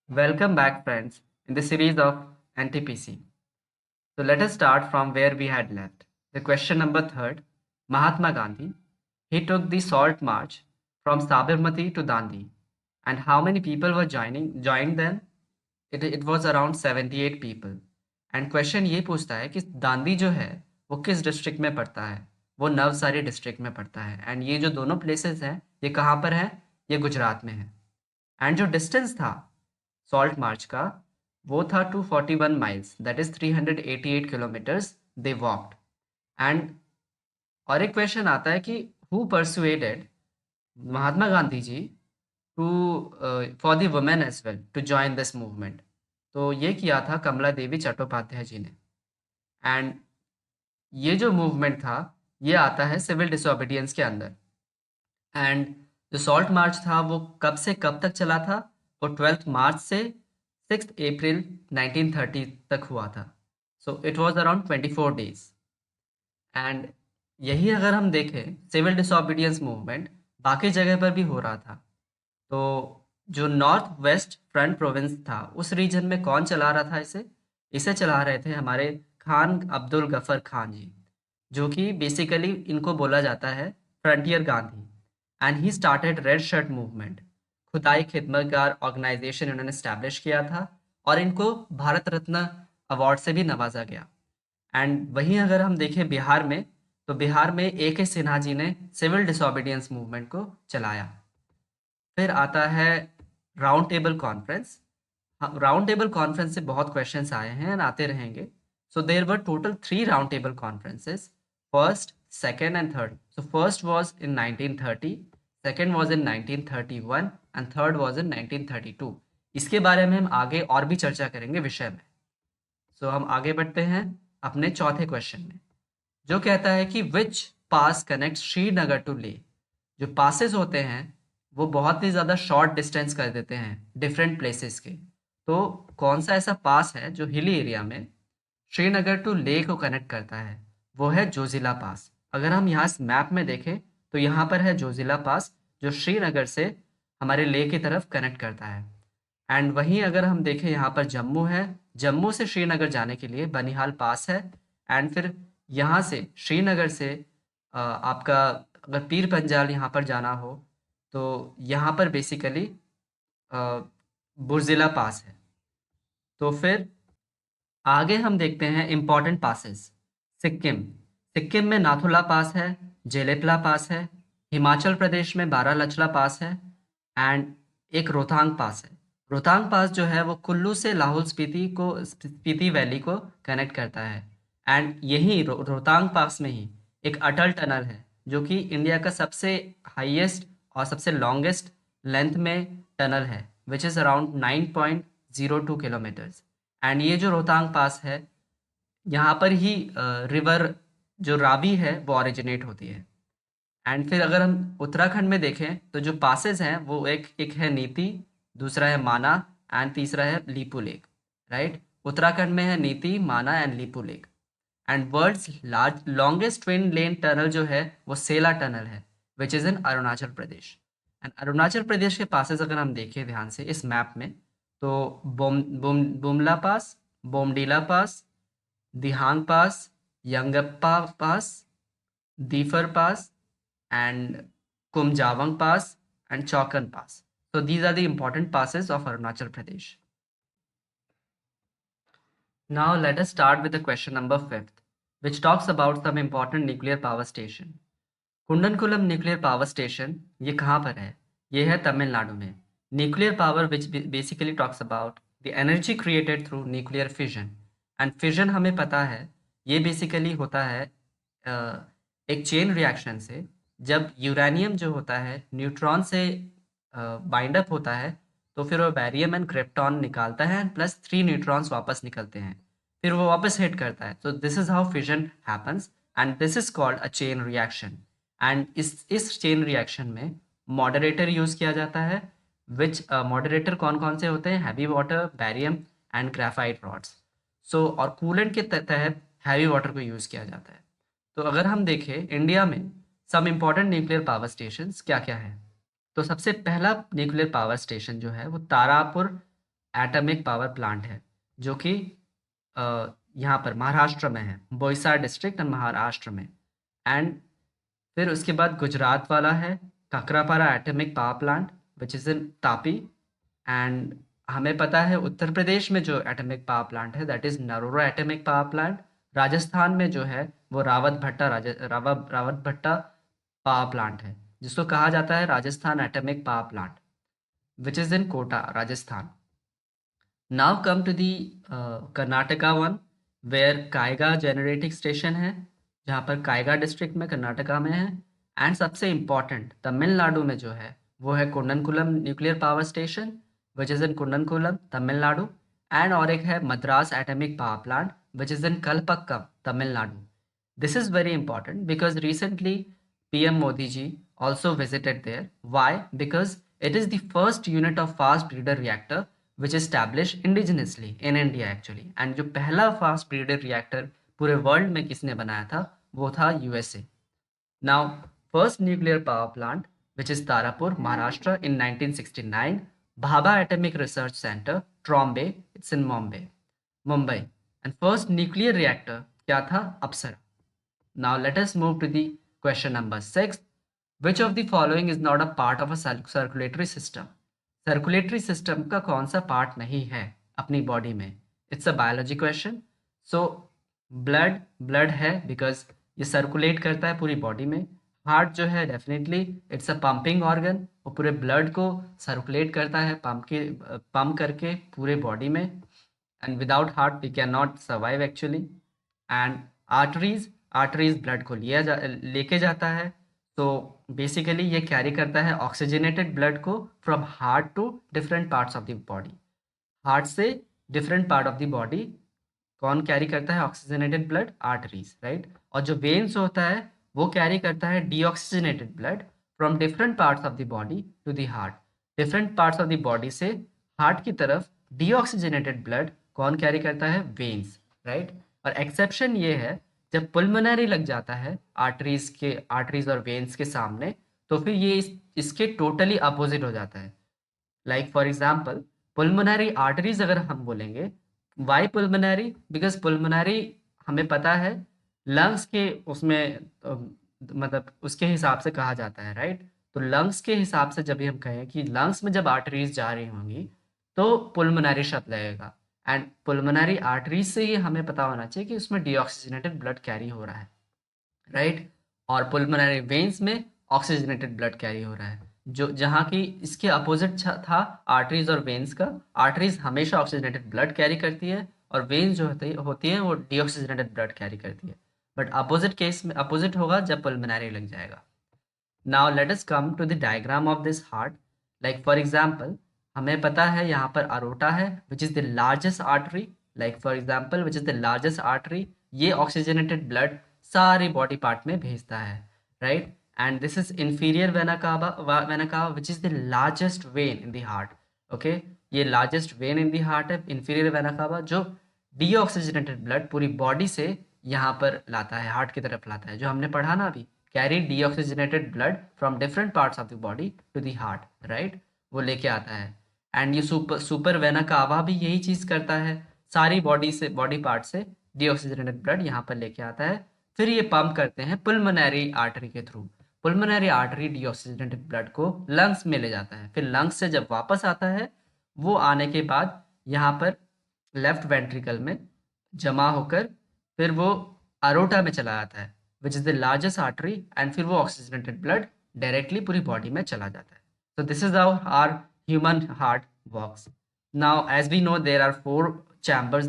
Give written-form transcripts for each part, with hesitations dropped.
Welcome back, friends, in the series of NTPC. So let us start from where we had left. The question number third, Mahatma Gandhi. He took the Salt March from Sabarmati to Dandi. And how many people were joined then? It was around 78 people. And question ये पूछता है कि दांडी जो है वो किस district में पड़ता है? वो नवसारी डिस्ट्रिक्ट में पड़ता है। एंड ये जो दोनों प्लेसेस हैं ये कहाँ पर है? ये गुजरात में है। एंड जो डिस्टेंस था सॉल्ट मार्च का वो था 241 miles, that is 388 kilometres they walked. And और एक क्वेश्चन आता है कि who persuaded Mahatma Gandhi ji to for the women as well to join this movement. तो ये किया था कमला देवी चट्टोपाध्याय जी ने। एंड ये जो मूवमेंट था ये आता है सिविल डिसोबीडियंस के अंदर। एंड जो सॉल्ट मार्च था वो कब से कब तक चला था? वो 12 मार्च से 6 अप्रैल 1930 तक हुआ था। So it was around 24 days. And यही अगर हम देखें सिविल डिसोबीडियंस मूवमेंट बाकी जगह पर भी हो रहा था। तो जो नॉर्थ वेस्ट फ्रंट प्रोविंस था उस रीजन में कौन चला रहा था इसे? इसे चला रहे थे हमारे खान अब्दुल गफर खान जी, जो कि बेसिकली इनको बोला जाता है frontier Gandhi. And he started red shirt movement. खुदाई खिदमतगार ऑर्गेनाइजेशन इन्होंने स्टैब्लिश किया था और इनको भारत रत्न अवार्ड से भी नवाजा गया। एंड वहीं अगर हम देखें बिहार में, तो बिहार में ए के सिन्हा जी ने सिविल डिसोबीडियंस मूवमेंट को चलाया। फिर आता है round table conference. Round table conference से बहुत क्वेश्चंस आए हैं और आते रहेंगे। So there were total 3 round table conferences, first, second and third. So first was in 1930, second was in 1931 and third was in 1932। इसके बारे में हम आगे और भी चर्चा करेंगे विषय में। सो हम आगे बढ़ते हैं अपने चौथे क्वेश्चन में, जो कहता है कि विच पास कनेक्ट श्रीनगर टू लेह। जो पासेस होते हैं वो बहुत ही ज़्यादा शॉर्ट डिस्टेंस कर देते हैं डिफरेंट प्लेसेस के। तो कौन सा ऐसा पास है जो हिली एरिया में श्रीनगर टू लेह को कनेक्ट करता है? वो है जोजिला पास। अगर हम यहाँ मैप में देखें तो यहाँ पर है जोजिला पास, जो श्रीनगर से हमारे लेह की तरफ कनेक्ट करता है। एंड वहीं अगर हम देखें यहाँ पर जम्मू है, जम्मू से श्रीनगर जाने के लिए बनिहाल पास है। एंड फिर यहाँ से श्रीनगर से आपका अगर पीर पंजाल यहाँ पर जाना हो तो यहाँ पर बेसिकली बुर्जिला पास है। तो फिर आगे हम देखते हैं इम्पॉर्टेंट पासेस। सिक्किम, सिक्किम में नाथुला पास है, जेलेपला पास है। हिमाचल प्रदेश में बारालचला पास है। एंड एक रोहतांग पास है। रोहतांग पास जो है वो कुल्लू से लाहौल स्पीति वैली को कनेक्ट करता है। एंड यही रोहतांग पास में ही एक अटल टनल है, जो कि इंडिया का सबसे हाईएस्ट और सबसे लॉन्गेस्ट लेंथ में टनल है, which is around 9.02 kilometres. And ये जो रोहतांग पास है यहाँ पर ही रिवर जो रावी है वो ओरिजिनेट होती है। एंड फिर अगर हम उत्तराखंड में देखें तो जो पासेस हैं वो एक एक है नीति, दूसरा है माना एंड तीसरा है लीपू लेक। राइट, उत्तराखंड में है Niti, Mana and Lipulekh. And world's large longest twin lane tunnel जो है वो सेला टनल है, which is in Arunachal Pradesh. And Arunachal Pradesh के पासेस अगर हम देखें ध्यान से इस मैप में, तो बुमला पास, बोमडीला पास, दिहांग पास, यंगप्पा पास, दीफर पास, and Kumjawang Pass and Chaukan Pass. So these are the important passes of Arunachal Pradesh. Now let us start with the question number 5th, which talks about some important nuclear power station. Kudankulam nuclear power station ये कहाँ पर है? ये है तमिलनाडु में। Nuclear power which basically talks about the energy created through nuclear fission. And fission हमें पता है ये बेसिकली होता है एक चेन रिएक्शन से। जब यूरेनियम जो होता है न्यूट्रॉन से बाइंड अप होता है तो फिर वो बैरियम एंड क्रिप्टॉन निकालता है एंड प्लस 3 न्यूट्रॉन्स वापस निकलते हैं, फिर वो वापस हिट करता है। तो this is how fission happens and this is called a chain reaction. And इस चेन रिएक्शन में मॉडरेटर यूज़ किया जाता है, विच मॉडरेटर कौन कौन से होते हैं? Heavy water, barium and graphite rods. So और कूलेंट के तहत हैवी वाटर को यूज़ किया जाता है। तो अगर हम देखें इंडिया में some important nuclear power stations क्या क्या है, तो सबसे पहला न्यूक्लियर पावर स्टेशन जो है वो तारापुर एटॉमिक पावर प्लांट है, जो कि यहाँ पर महाराष्ट्र में है, बोईसर डिस्ट्रिक्ट और महाराष्ट्र में। एंड फिर उसके बाद गुजरात वाला है Kakrapar atomic power plant which is in Tapi. And हमें पता है उत्तर प्रदेश में जो एटॉमिक पावर प्लांट है that is Narora atomic power plant. Rajasthan में जो है वो रावत भट्टा पावर प्लांट है, जिसको कहा जाता है Rajasthan atomic power plant which is in Kota, Rajasthan. Now come to the Karnataka one where Kaiga generating station है, जहाँ पर कायगा डिस्ट्रिक्ट में कर्नाटका में है। एंड सबसे इम्पॉर्टेंट तमिलनाडु में जो है वो है Kudankulam nuclear power station which is in Kudankulam Tamil Nadu. And और एक है Madras atomic power plant which is in Kalpakkam Tamil Nadu. This is very important because recently PM Modi ji also visited there. Why? Because it is the first unit of fast breeder reactor which is established indigenously in India actually. And जो पहला fast breeder reactor पूरे world में किसने बनाया था वो था USA. Now first nuclear power plant which is Tarapur, Maharashtra in 1969, Bhabha Atomic Research Center, Trombay, it's in Mumbai. And first nuclear reactor क्या था? Apsara. Now let us move to the question number 6. Which of the following is not a part of a circulatory system? Circulatory system का कौन सा part नहीं है अपनी body में? It's a biology question. So blood है because ये circulate करता है पूरी body में. Heart जो है definitely it's a pumping organ, वो पूरे blood को circulate करता है pump करके पूरे body में. And without heart we cannot survive actually. And arteries blood को लेके जाता है। तो बेसिकली ये कैरी करता है ऑक्सीजनेटेड ब्लड को from heart to different parts of the body. Heart से different part of the body कौन कैरी करता है ऑक्सीजनेटेड ब्लड? Arteries, right. और जो वेन्स होता है वो कैरी करता है deoxygenated blood from different parts of the body to the heart. Different parts of the body से हार्ट की तरफ डीऑक्सीजनेटेड ब्लड कौन कैरी करता है? Veins, right. और एक्सेप्शन ये है जब पुल्मोनरी लग जाता है आर्टरीज और वेन्स के सामने, तो फिर ये इसके टोटली अपोजिट हो जाता है। लाइक फॉर एग्जांपल पुल्मोनरी आर्टरीज अगर हम बोलेंगे, वाई पुल्मोनरी? बिकॉज पुल्मोनरी हमें पता है लंग्स के उसमें मतलब उसके हिसाब से कहा जाता है, राइट। तो लंग्स के हिसाब से जब भी हम कहें कि लंग्स में जब आर्टरीज जा रही होंगी तो पुल्मोनरी शब्द लगेगा। एंड पुल्मोनरी आर्टरीज से ही हमें पता होना चाहिए कि उसमें डीऑक्सीजनेटेड ब्लड कैरी हो रहा है, राइट। और पुल्मोनरी वेन्स में ऑक्सीजनेटेड ब्लड कैरी हो रहा है, जो जहाँ की इसके अपोजिट था आर्टरीज और वेन्स का। आर्टरीज हमेशा ऑक्सीजनेटेड ब्लड कैरी करती है और वेन्स जो होती है वो डीऑक्सीजनेटेड ब्लड कैरी करती है। बट अपोजिट केस में अपोजिट होगा जब पुल्मोनरी लग जाएगा। Now let us come to the diagram of this heart. Like for example हमें पता है यहाँ पर अरोटा है which is the largest artery. Like for example which is the largest artery, ये ऑक्सीजनेटेड ब्लड सारे बॉडी पार्ट में भेजता है, right. And this is inferior vena which is the largest vein in the heart. Okay, ये largest vein in the heart है inferior vena जो deoxygenated blood पूरी body से यहाँ पर लाता है, हार्ट की तरफ लाता है, जो हमने पढ़ा ना अभी, carry deoxygenated blood from different parts of the body to the heart, right. वो लेके आता है। एंड ये सुपर वेना कावा भी यही चीज़ करता है, सारी बॉडी पार्ट से डीऑक्सीजनेटेड ब्लड यहाँ पर लेके आता है। फिर ये पंप करते हैं पुल्मोनरी आर्टरी के थ्रू। पुल्मोनरी आर्टरी डीऑक्सीजनेटेड ब्लड को लंग्स में ले जाता है। फिर लंग्स से जब वापस आता है, वो आने के बाद यहाँ पर लेफ्ट वेंट्रिकल में जमा होकर फिर वो अरोटा में चला जाता है which is the largest artery. And फिर वो ऑक्सीजनेटेड ब्लड डायरेक्टली पूरी बॉडी में चला जाता है। So this is how our human heart works. Now, as we know, there are 4 chambers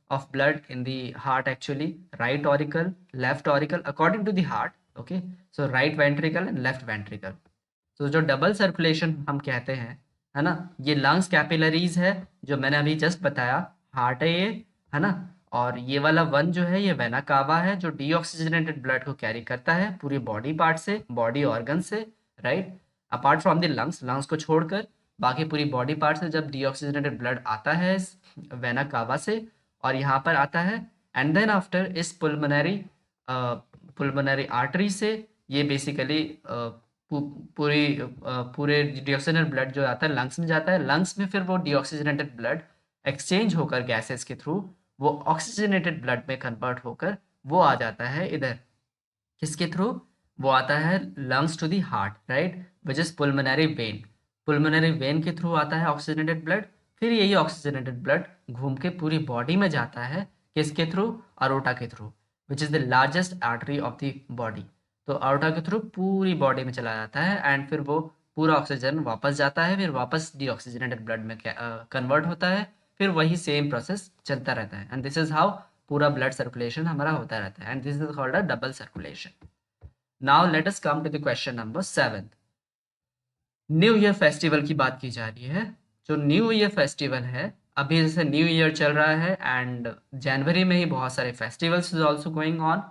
of blood in the heart actually: right auricle, left auricle, according to the heart. Okay, so right ventricle and left ventricle. So जो double circulation हम कहते हैं, है ना, ये lungs capillaries है जो मैंने अभी जस्ट बताया, हार्ट है ये, है ना। और ये वाला वन जो है ये वेना कावा है जो डीऑक्सीजनेटेड ब्लड को कैरी करता है पूरी बॉडी पार्ट से, बॉडी ऑर्गन से, right. Apart from the lungs को छोड़कर बाकी पूरी बॉडी पार्ट से जब डीऑक्सीजनेटेड ब्लड आता है वेना कावा से और यहाँ पर आता है, एंड देन आफ्टर इस पुल्मोनरी आर्टरी से ये बेसिकली पूरे डीऑक्सीजनेटेड ब्लड जो आता है लंग्स में जाता है, लंग्स में फिर वो डीऑक्सीजनेटेड ब्लड एक्सचेंज होकर गैसेस के थ्रू वो ऑक्सीजनेटेड ब्लड में कन्वर्ट होकर वो आ जाता है इधर, किसके थ्रू, वो आता है lungs to the heart, right, which is pulmonary vein. Pulmonary vein के थ्रू आता है ऑक्सीजनेटेड ब्लड, फिर यही ऑक्सीजनेटेड ब्लड घूम के पूरी बॉडी में जाता है, किसके थ्रू, अरोटा के through, which is the largest artery of the body. तो अरोटा के थ्रू पूरी बॉडी में चला जाता है एंड फिर वो पूरा ऑक्सीजन वापस जाता है, फिर वापस डीऑक्सीजनेटेड ब्लड में कन्वर्ट होता है, फिर वही सेम प्रोसेस चलता रहता है एंड दिस इज हाउ पूरा ब्लड सर्कुलेशन हमारा होता रहता है and this is called a double circulation. Now let us come to the question number 7। New year festival की बात की जा रही है। जो न्यू ईयर फेस्टिवल है, अभी जैसे न्यू ईयर चल रहा है एंड जनवरी में ही बहुत सारे festivals is also going on.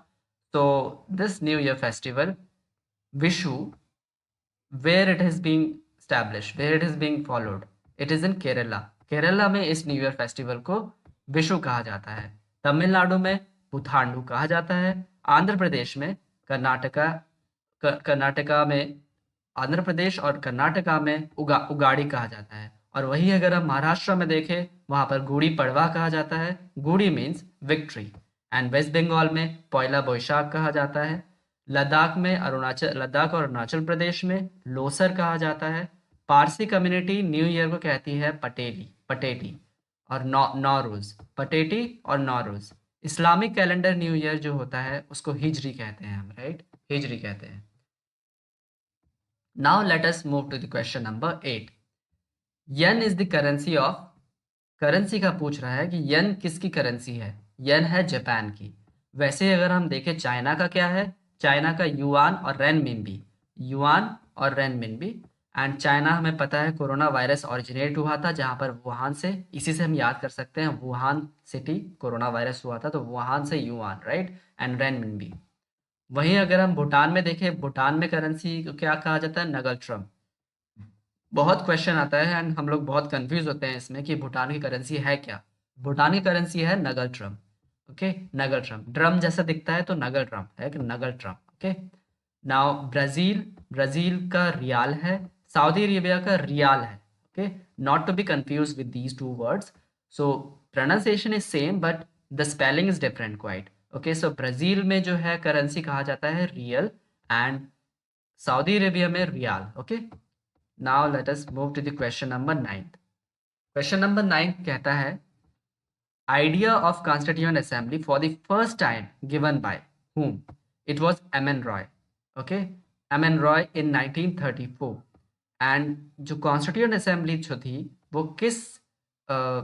तो this new year festival Vishu, where it is being established, where it is being followed, it is in Kerala। Kerala में इस न्यू ईयर फेस्टिवल को विशु कहा जाता है। तमिलनाडु में पुथांडु कहा जाता है। आंध्र प्रदेश में कर्नाटका कर्नाटका में आंध्र प्रदेश और कर्नाटका में उगाड़ी कहा जाता है। और वही अगर हम महाराष्ट्र में देखें, वहाँ पर गुड़ी पड़वा कहा जाता है। Gudi means victory. And West Bengal में पॉयला बोईशाख कहा जाता है। लद्दाख और अरुणाचल प्रदेश में लोसर कहा जाता है। पारसी कम्युनिटी न्यू ईयर को कहती है पटेटी और नौरोज, पटेटी और Nowruz. Islamic calendar new year जो होता है उसको हिजरी कहते हैं हम, राइट, हिजरी कहते हैं। Now let us move to the question number 8। Yen is the currency of, currency का पूछ रहा है कि यन किसकी करेंसी है। यन है जापान की। वैसे अगर हम देखें चाइना का क्या है, चाइना का युआन और रेनमिनबी, युआन और रेनमिनबी। एंड चाइना हमें पता है कोरोना वायरस ओरिजिनेट हुआ था जहाँ पर वुहान से, इसी से हम याद कर सकते हैं वुहान सिटी कोरोना वायरस हुआ था, तो वुहान से युआन, राइट, एंड रेनमिनबी। वहीं अगर हम भूटान में देखें, भूटान में करेंसी को क्या कहा जाता है, नगल ट्रम। बहुत क्वेश्चन आता है एंड हम लोग बहुत कंफ्यूज होते हैं इसमें कि भूटान की करेंसी है क्या। भूटान की करेंसी है Ngultrum. Okay, Ngultrum, drum जैसा दिखता है तो नगल ट्रम है कि Ngultrum. Okay, now Brazil, Brazil का रियाल है। सऊदी अरेबिया का रियाल है। Okay, not to be confuse with these two words. So pronunciation is same but the spelling is different quite. Okay, so Brazil में जो है करेंसी कहा जाता है रियल एंड सऊदी अरेबिया में riyal. Okay, now let us move to the question number 9। question number 9 कहता है idea of constituent assembly for the first time given by whom? It was M.N. Roy। okay, M.N. Roy in 1934। and जो constituent assembly जो थी वो किस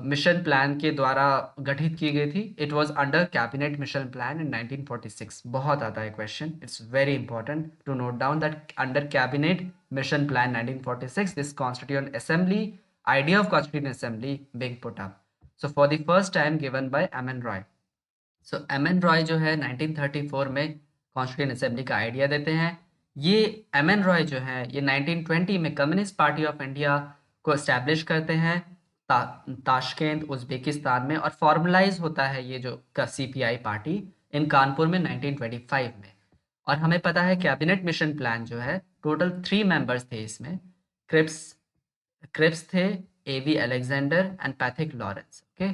mission plan के द्वारा गठित की गई थी? It was under cabinet mission plan in 1946। बहुत आता है question, it's very important to note down that under cabinet mission plan 1946 this constituent assembly, idea of constituent assembly being put up, so for the first time given by M.N. Roy। so M.N. Roy जो है 1934 में constituent assembly का idea देते हैं। ये M.N. Roy जो है ये 1920 में कम्युनिस्ट पार्टी ऑफ इंडिया को एस्टैब्लिश करते हैं ताशकेंत उज़्बेकिस्तान में, और फॉर्मलाइज होता है ये जो CPI पार्टी इन कानपुर में 1925 में। और हमें पता है कैबिनेट मिशन प्लान जो है टोटल 3 मेंबर्स थे इसमें। क्रिप्स थे, A.V. Alexander and Patrick Lawrence। okay,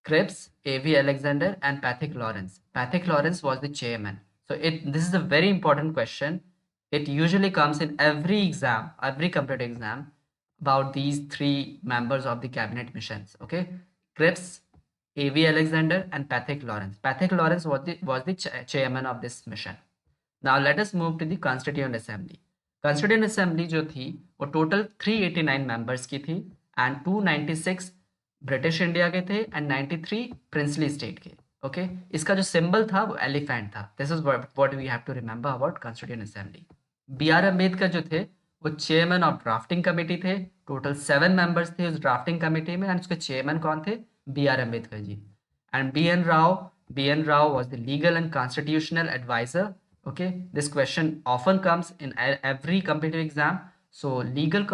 Cripps, A.V. Alexander and Patrick Lawrence। Patrick Lawrence was the chairman। so this is a very important question। it usually comes in every exam, every competitive exam, about these 3 members of the cabinet missions। okay, Cripps, A.V. Alexander and Patrick Lawrence। Patrick Lawrence was the chairman of this mission। now let us move to the constituent assembly। constituent assembly जो थी वो total 389 members की थी and 296 British India के थे and 93 princely state के। ओके, इसका जो सिंबल था वो एलिफेंट था। This is what we have to remember about constituent assembly. B.R. Ambedkar जो थे वो चेयरमैन ऑफ ड्राफ्टिंग कमेटी थे। टोटल 7 मेंबर्स थे उस ड्राफ्टिंग कमेटी में एंड उसके चेयरमैन कौन थे? B.R. Ambedkar ji. And B.N. Rao was the legal and constitutional advisor। okay, this question often comes in every competitive exam। so legal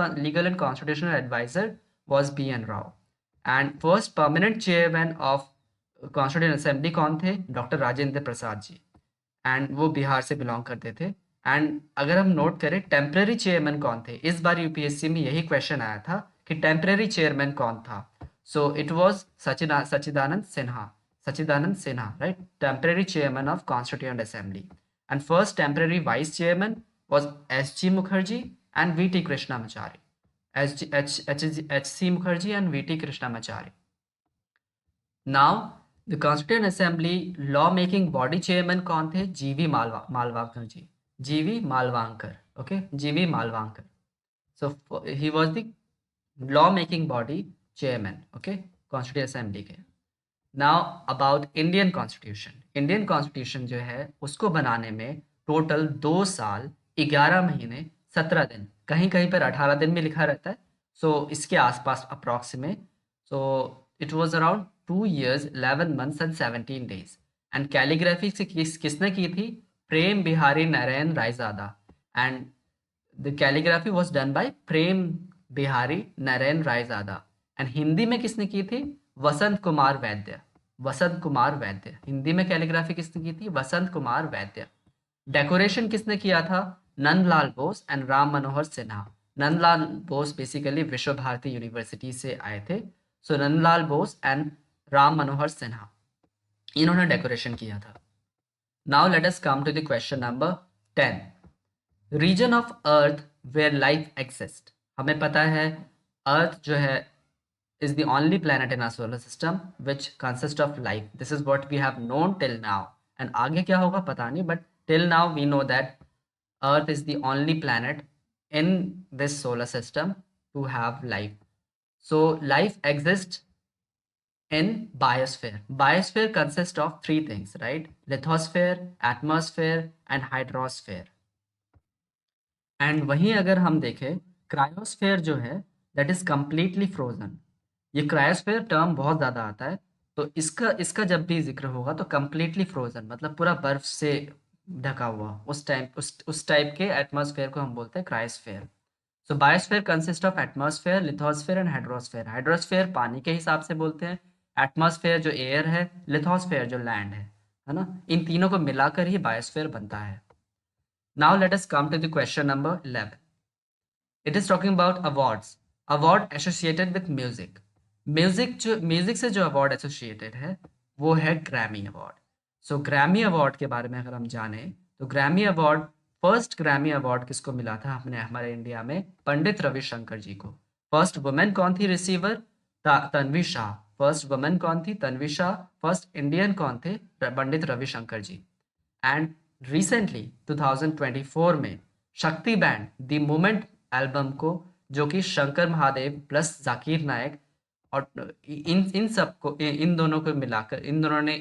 and constitutional advisor was B.N. Rao। and first permanent chairman of constituent assembly कौन थे? Doctor Rajendra Prasad ji. And वो बिहार से belong करते थे and अगर हम note करें temporary chairman कौन थे, इस बार यूपीएससी में यही क्वेश्चन आया था कि टेम्पररी चेयरमैन कौन था. So it was Sachidanand Sinha, right, temporary chairman of constituent assembly. And first temporary vice chairman was S.G. Mukherjee and V.T. Krishnamachari. H.C. Mukherjee and V.T. Krishnamachari. Now, the Constituent Assembly law making body chairman कौन थे? G.V. Malvankar ji. G.V. Malvankar. Okay, G.V. Malvankar. So he was the law making body chairman. Okay, Constituent Assembly के. Now about Indian constitution. Indian constitution जो है उसको बनाने में total 2 साल 11 महीने 17 दिन, कहीं कहीं पर 18 दिन में लिखा रहता है. सो इसके आसपास approximate. So it was around 2 years 11 months and 17 days. And calligraphy से किसने की थी? Prem Bihari Narayan Raizada. And the calligraphy was done by Prem Bihari Narayan Raizada. And Hindi में किसने की थी? वसंत कुमार वैद्य. वसंत कुमार वैद्य. हिंदी में कैलीग्राफी किसने की थी? वसंत कुमार वैद्य. डेकोरेशन किसने किया था? Nandlal Bose and Ram Manohar Sinha. Nandlal Bose basically Vishwa Bharati university से आए थे. सो नंदलाल बोस एंड राम मनोहर सिन्हा, इन्होंने डेकोरेशन किया था. Now let us come to the question number 10. Region of earth where life exist. हमें पता है अर्थ जो है is the only planet in our solar system which consists of life. This is what we have known till now. And आगे क्या होगा पता नहीं, but till now we know that Earth is the only planet in this solar system to have life. So life exists in biosphere. Biosphere consists of 3 things, right? Lithosphere, atmosphere and hydrosphere. And वहीं अगर हम देखें cryosphere जो है that is completely frozen. ये cryosphere term बहुत ज़्यादा आता है, तो इसका इसका जब भी जिक्र होगा तो कम्प्लीटली फ्रोजन मतलब पूरा बर्फ से ढका हुआ, उस टाइप के एटमॉस्फेयर को हम बोलते हैं cryosphere. So biosphere consist of atmosphere, lithosphere and hydrosphere. Hydrosphere पानी के हिसाब से बोलते हैं, एटमॉस्फेयर जो एयर है, लिथोस्फेयर जो लैंड है ना. इन तीनों को मिलाकर ही बायोस्फेयर बनता है. Now let us come to the question number 11. It is talking about awards. Award associated with music. Music से जो अवार्ड एसोसिएटेड है वो है Grammy award. So Grammy award के बारे में अगर हम जाने तो Grammy award, first Grammy award किसको मिला था अपने हमारे इंडिया में? पंडित रविशंकर जी को. फर्स्ट वुमेन कौन थी receiver? Tanvi Shah. First women कौन थी? तन्वी शाह. फर्स्ट इंडियन कौन थे? पंडित रविशंकर जी. एंड रिसेंटली 2024 में शक्ति बैंड द मोमेंट एल्बम को, जो कि शंकर महादेव प्लस जाकिर नायक और इन सबको, इन दोनों को मिलाकर इन दोनों ने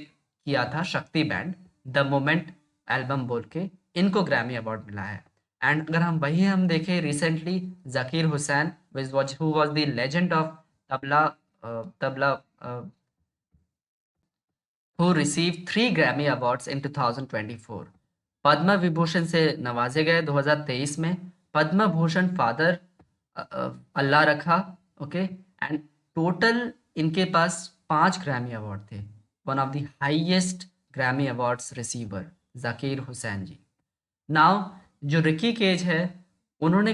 किया था शक्ति बैंड द मोमेंट एल्बम बोल के, इनको ग्रैमी अवार्ड मिला है. एंड अगर हम देखें recently Zakir Hussain who was the legend of tabla who received 3 Grammy Awards in 2024. Padma Vibhushan से नवाजे गए 2023 में. पद्म भूषण फादर अल्लाह रखा. ओके. एंड टोटल इनके पास 5 ग्रैमी अवार्ड थे. One of the highest Grammy awards receiver Zakir Hussain ji. Now जो रिकी केज है उन्होंने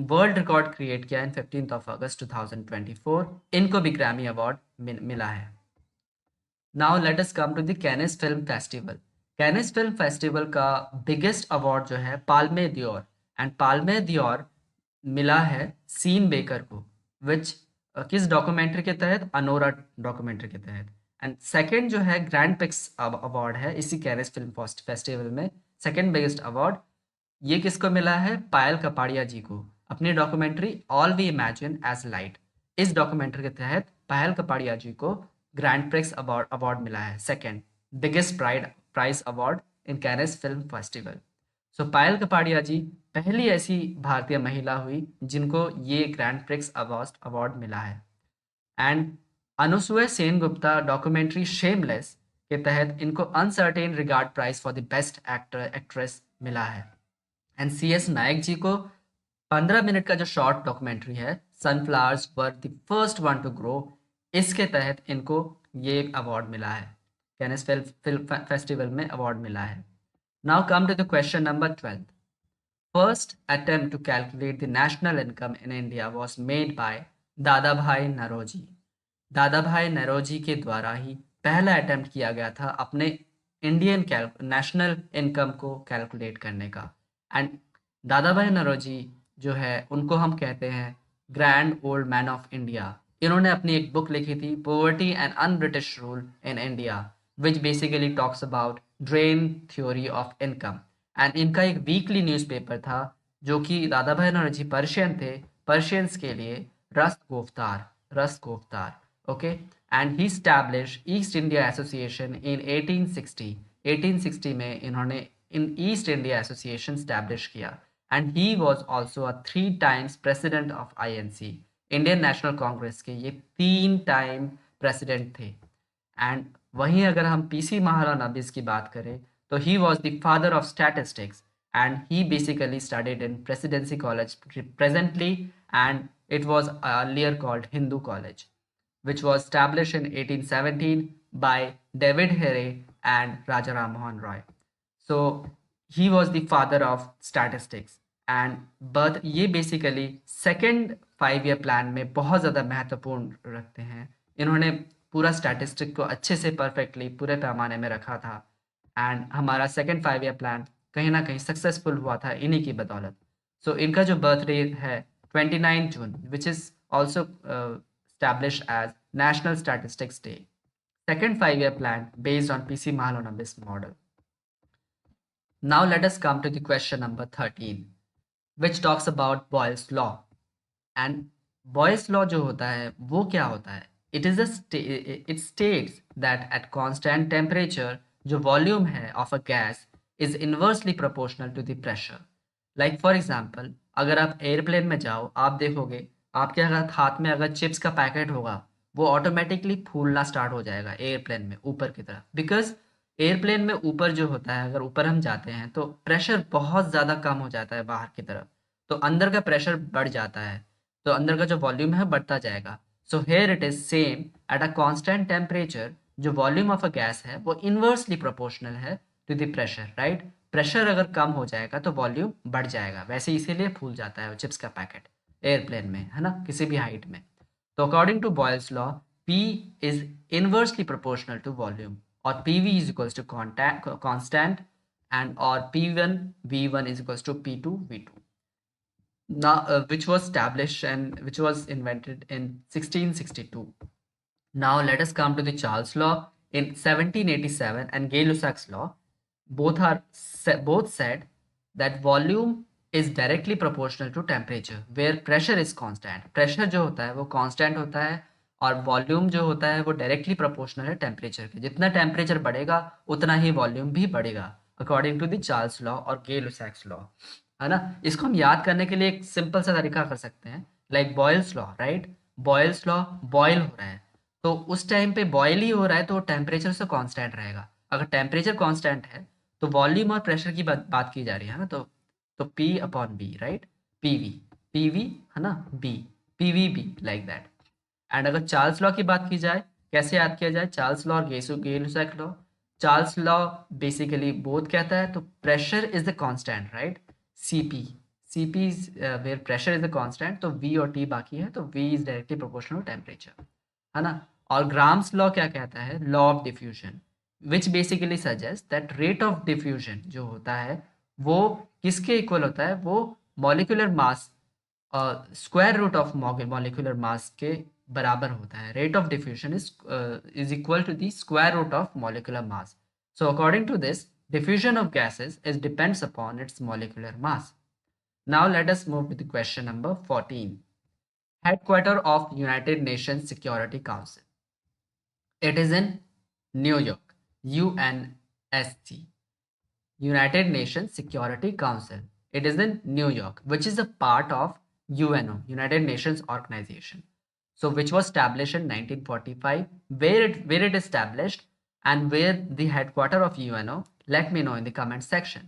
वर्ल्ड रिकॉर्ड क्रिएट किया इन 15 अगस्त 2024. इनको भी ग्रैमी अवार्ड मिला है. Now let us come to the Cannes film festival. Cannes film festival का बिगेस्ट अवार्ड जो है पाल्मे दियोर. एंड पाल्मे दियोर मिला है सीन बेकर को, विच किस डॉक्यूमेंट्री के तहत? अनोरा डॉक्यूमेंट्री के तहत. एंड सेकंड जो है ग्रैंड पिक्स अवार्ड है इसी कैनेस फिल्म फेस्टिवल में. सेकंड बिगेस्ट अवार्ड ये किसको मिला है? पायल कपाड़िया जी को, अपनी documentary all we imagine as light. इस डॉक्यूमेंट्री के तहत पायल कपाड़िया जी को ग्रैंड प्रिक्स अवार्ड मिला है, second biggest prize award in Cannes film festival. So Payal Kapadia ji पहली ऐसी भारतीय महिला हुई जिनको ये ग्रैंड प्रिक्स अवार्ड मिला है. And Anasuya Sen Gupta documentary shameless के तहत इनको un certain regard prize for the best actress मिला है. एंड CS नायक जी को 15 मिनट का जो शॉर्ट डॉक्यूमेंट्री है sunflowers were the first one to grow, इसके तहत इनको ये अवार्ड मिला है, कैनेस फिल्म फेस्टिवल में अवार्ड मिला है. Now come to the question number 12. First attempt to calculate the national income in India was made by Dadabhai Naoroji. Dadabhai Naoroji के द्वारा ही पहला अटेम्प्ट किया गया था अपने इंडियन नेशनल इनकम को कैलकुलेट करने का। एंड दादाभाई नौरोजी जो है उनको हम कहते हैं grand old man of India. इन्होंने अपनी एक बुक लिखी थी poverty and un British rule in India which basically talks about drain theory of income. And इनका एक वीकली न्यूज़पेपर था जो कि दादाभाई नौरोजी पर्शियन थे, पर्शियंस के लिए Rast Goftar, okay. And he establish East India Association in 1860। 1860 में इन्होंने इन ईस्ट इंडिया एसोसिएशन स्टैब्लिश किया। And he was also a 3 times president of INC, Indian national Congress के ये 3 टाइम प्रेसिडेंट थे। एंड वहीं अगर हम पीसी महालनोबिस की बात करें तो he was the father of statistics and he basically studied in presidency college presently and it was earlier called Hindu College, which was established in 1817 by David Harry and Raja Ram Mohan Roy. So he was the father of statistics and but ये basically second 5 year plan में बहुत ज़्यादा महत्वपूर्ण रखते हैं। इन्होंने पूरा statistic को अच्छे से परफेक्टली पूरे पैमाने में रखा था एंड हमारा सेकेंड 5 year प्लान कहीं ना कहीं सक्सेसफुल हुआ था इन्हीं की बदौलत। सो इनका जो बर्थडे है 29 June which is also established as National Statistics Day. Second 5 year plan based on PC Mahalanobis model. Now let us come to the question number 13 which talks about Boyle's law. And Boyle's law जो होता है वो क्या होता है? It states that at constant temperature जो volume है of a gas is inversely proportional to the pressure. Like for example अगर आप एयरप्लेन में जाओ आप देखोगे आपके हाथ में अगर चिप्स का पैकेट होगा वो ऑटोमेटिकली फूलना स्टार्ट हो जाएगा एयरप्लेन में ऊपर की तरफ, बिकॉज एयरप्लेन में ऊपर जो होता है अगर ऊपर हम जाते हैं तो प्रेशर बहुत ज़्यादा कम हो जाता है बाहर की तरफ, तो अंदर का प्रेशर बढ़ जाता है, तो अंदर का जो वॉल्यूम है बढ़ता जाएगा। So here it is same at a constant temperature जो वॉल्यूम ऑफ अ गैस है वो इन्वर्सली प्रोपोर्शनल है to the pressure, right. Pressure अगर कम हो जाएगा तो वॉल्यूम बढ़ जाएगा, वैसे इसीलिए फूल जाता है वो चिप्स का पैकेट एयरप्लेन में, है ना, किसी भी हाइट में। तो according to Boyle's law P is inversely proportional to volume or PV is equals to constant and or P1 V1 is equals to P2 V2. Now which was established and which was invented in 1662. Now let us come to the Charles law in 1787 and Gay-Lussac's law. Both said that volume is directly proportional to temperature where pressure is constant. Pressure जो होता है वो constant होता है और volume जो होता है वो डायरेक्टली प्रोपोर्शनल है टेम्परेचर के। जितना टेम्परेचर बढ़ेगा उतना ही वॉल्यूम भी बढ़ेगा according to the Charles law और गे-लुसैक्स लॉ, है ना। इसको हम याद करने के लिए एक सिंपल सा तरीका कर सकते हैं, like Boyle's law, right. Boyle's law Boyle हो रहा है तो उस टाइम पे बॉयल ही हो रहा है तो टेम्परेचर से कांस्टेंट रहेगा। अगर टेम्परेचर कांस्टेंट है तो वॉल्यूम और प्रेशर की बात की जा रही है ना, तो P upon B, right, PV है ना, B, PV B, like that. And अगर चार्ल्स लॉ की बात की जाए, कैसे याद किया जाए चार्ल्स लॉ और Gay Lussac law. Charles law basically both कहता है तो pressure is the constant, right, CP, CP where pressure is the constant, तो वी और टी बाकी है तो V is directly proportional to temperature, है ना। और ग्राम्स लॉ क्या कहता है, law of diffusion, which basically suggest that rate of diffusion जो होता है वो किसके इक्वल होता है, वो molecular mass square root of molecular mass के बराबर होता है। Rate of diffusion is equal to the square root of molecular mass. So according to this diffusion of gases is depends upon its molecular mass. Now let us move to the question number 14. Headquarter of United Nations Security Council. It is in New York, UNSC, United Nations Security Council. It is in New York, which is a part of UNO, United Nations Organization. So which was established in 1945. Where it established and where the headquarter of UNO, let me know in the comment section.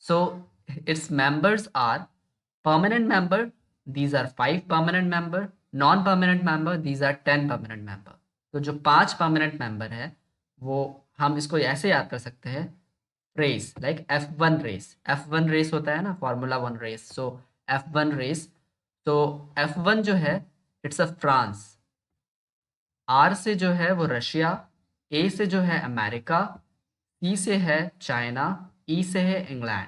So its members are permanent member, these are 5 permanent member, non-permanent member, these are 10 permanent member. तो जो 5 permanent member है वो हम इसको ऐसे याद कर सकते हैं race like F1 race, F1 race होता है ना, फार्मूला 1 रेस, सो F1 रेस। तो F1 जो है इट्स अ फ्रांस, आर से जो है वो रशिया, ए से जो है अमेरिका, सी से है चाइना, ई से है इंग्लैंड।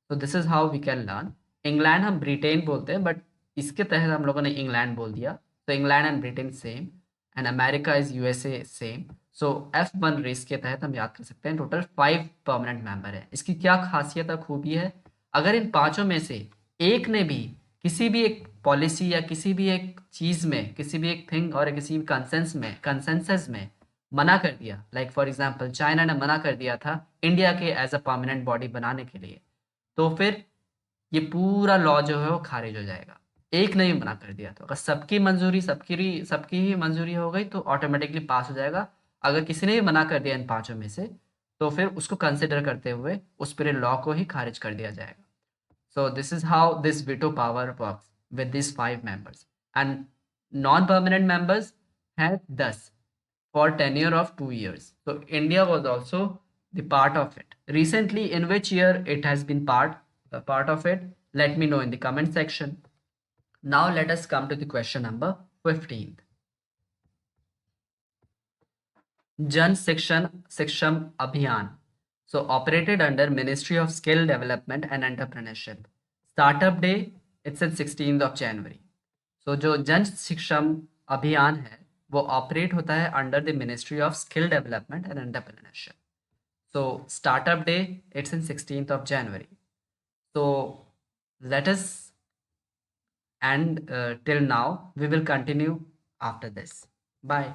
तो this is how we can learn. England हम ब्रिटेन बोलते हैं, बट इसके तहत हम लोगों ने इंग्लैंड बोल दिया। तो England and Britain same, and America is USA same. So F1 race के तहत हम याद कर सकते हैं टोटल 5 परमानेंट मेंबर है। इसकी क्या खासियत और खूबी है, अगर इन पांचों में से एक ने भी किसी भी एक पॉलिसी या किसी भी एक चीज़ में, किसी भी एक थिंग और किसी भी कंसेंसस में मना कर दिया, लाइक फॉर एग्जांपल चाइना ने मना कर दिया था इंडिया के एज अ परमानेंट बॉडी बनाने के लिए, तो फिर ये पूरा लॉ जो है वो खारिज हो जाएगा। एक ने भी मना कर दिया तो अगर सबकी मंजूरी, सबकी ही मंजूरी हो गई तो ऑटोमेटिकली पास हो जाएगा। अगर किसी ने भी मना कर दिया इन पांचों में से, तो फिर उसको कंसिडर करते हुए उस पूरे लॉ को ही खारिज कर दिया जाएगा। So this is how this veto power works with these 5 members. And non-permanent members had 10 for tenure of 2 years. So India was also the part of it. Recently, in which year it has been part of it? Let me know in the comment section. Now let us come to the question number 15. Jan Siksham Abhiyan. So operated under Ministry of Skill Development and Entrepreneurship. Startup day, it's at 16th of January. So जो जन शिक्षम अभियान है वो operate होता है under the ministry of skill development and entrepreneurship. So startup day, it's in 16th of January. So let us, and till now we will continue after this. Bye.